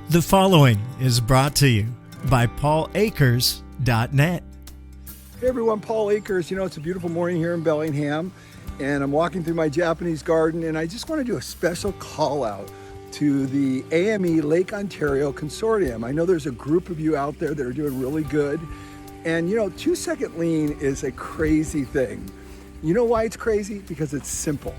The following is brought to you by PaulAkers.net. Hey everyone, Paul Akers. It's a beautiful morning here in Bellingham, and I'm walking through my Japanese garden, and I just want to do a special call out to the AME Lake Ontario Consortium. I know there's a group of you out there that are doing really good, and 2-second lean is a crazy thing. You know why it's crazy? Because it's simple.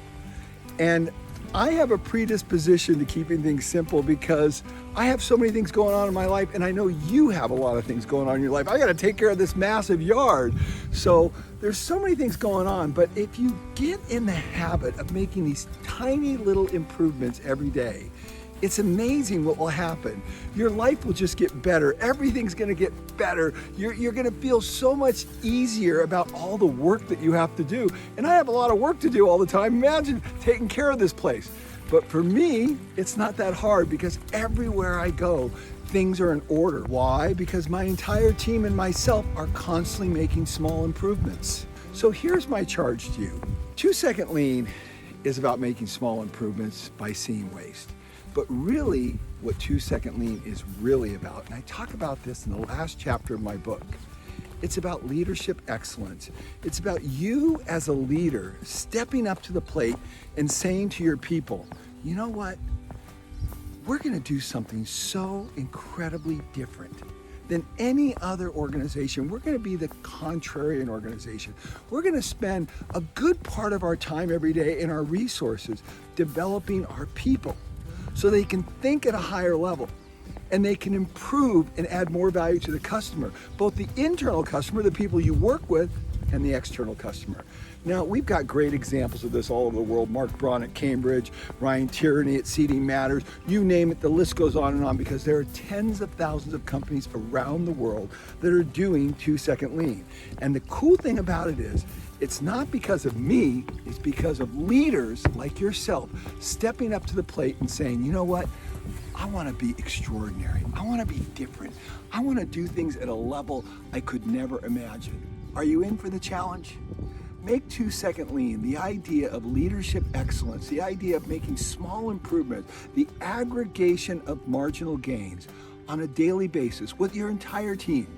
And I have a predisposition to keeping things simple because I have so many things going on in my life, and I know you have a lot of things going on in your life. I got to take care of this massive yard. So there's so many things going on, but if you get in the habit of making these tiny little improvements every day, it's amazing what will happen. Your life will just get better. Everything's gonna get better. You're gonna feel so much easier about all the work that you have to do. And I have a lot of work to do all the time. Imagine taking care of this place. But for me, it's not that hard because everywhere I go, things are in order. Why? Because my entire team and myself are constantly making small improvements. So here's my charge to you. 2-second lean is about making small improvements by seeing waste. But really, what 2-second lean is really about, and I talk about this in the last chapter of my book, it's about leadership excellence. It's about you as a leader stepping up to the plate and saying to your people, you know what? We're gonna do something so incredibly different than any other organization. We're gonna be the contrarian organization. We're gonna spend a good part of our time every day and our resources developing our people, so they can think at a higher level and they can improve and add more value to the customer, both the internal customer, the people you work with, and the external customer. Now, we've got great examples of this all over the world. Mark Braun at Cambridge, Ryan Tierney at Seeding Matters, you name it, the list goes on and on, because there are tens of thousands of companies around the world that are doing 2-second lean. And the cool thing about it is, it's not because of me, it's because of leaders like yourself stepping up to the plate and saying, you know what? I want to be extraordinary. I want to be different. I want to do things at a level I could never imagine. Are you in for the challenge? Make 2-second lean, the idea of leadership excellence, the idea of making small improvements, the aggregation of marginal gains on a daily basis with your entire team.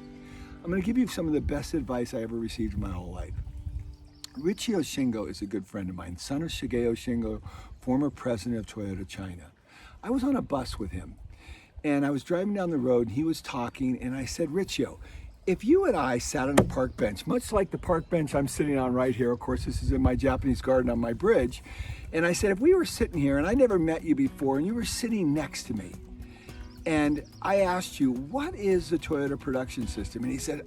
I'm going to give you some of the best advice I ever received in my whole life. Richio Shingo is a good friend of mine, son of Shigeo Shingo, former president of Toyota China. I was on a bus with him, and I was driving down the road, and he was talking, and I said, Richio, if you and I sat on a park bench, much like the park bench I'm sitting on right here, of course this is in my Japanese garden on my bridge, and I said, if we were sitting here, and I never met you before, and you were sitting next to me, and I asked you, what is the Toyota production system? And he said,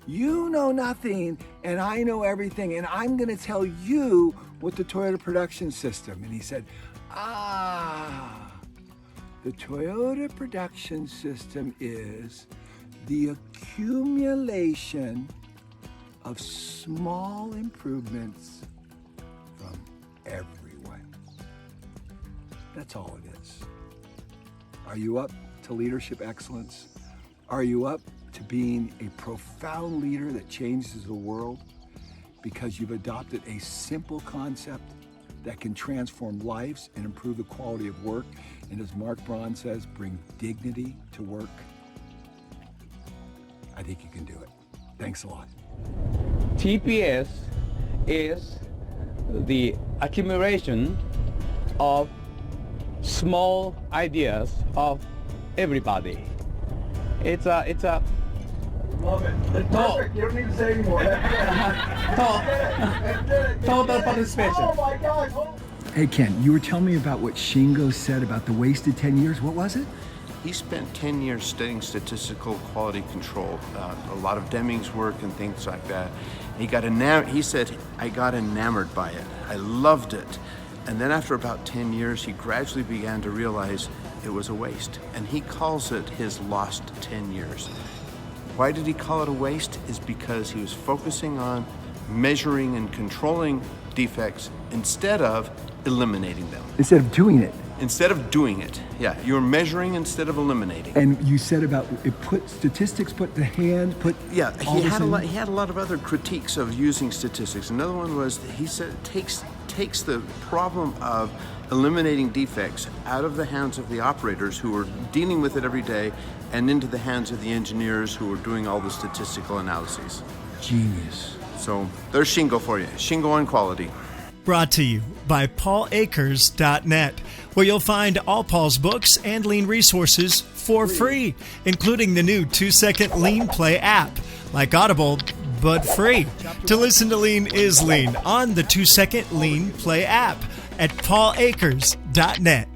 you know nothing and I know everything, and I'm gonna tell you what the Toyota production system. And he said, the Toyota production system is the accumulation of small improvements from everyone. That's all it is. Are you up to leadership excellence? Are you up to being a profound leader that changes the world because you've adopted a simple concept that can transform lives and improve the quality of work, and as Mark Braun says, bring dignity to work? I think you can do it. Thanks a lot. TPS is the accumulation of small ideas of everybody. It's a Love it. Perfect. You don't need to say anymore. total participation. Oh my gosh. Hey Ken, you were telling me about what Shingo said about the wasted 10 years. What was it? He spent 10 years studying statistical quality control, a lot of Deming's work and things like that. He said, I got enamored by it. I loved it. And then after about 10 years, he gradually began to realize it was a waste. And he calls it his lost 10 years. Why did he call it a waste? Is because he was focusing on measuring and controlling defects instead of eliminating them. Instead of doing it. Instead of doing it, yeah. You're measuring instead of eliminating. And you said about statistics, Yeah, he had a lot of other critiques of using statistics. Another one was, he said, it takes the problem of eliminating defects out of the hands of the operators who are dealing with it every day and into the hands of the engineers who are doing all the statistical analyses. Genius. So there's Shingo for you. Shingo on quality. Brought to you by paulakers.net, where you'll find all Paul's books and lean resources for free, including the new 2-second Lean Play app, like Audible, but free. To listen to Lean is Lean on the 2-second Lean Play app at paulakers.net.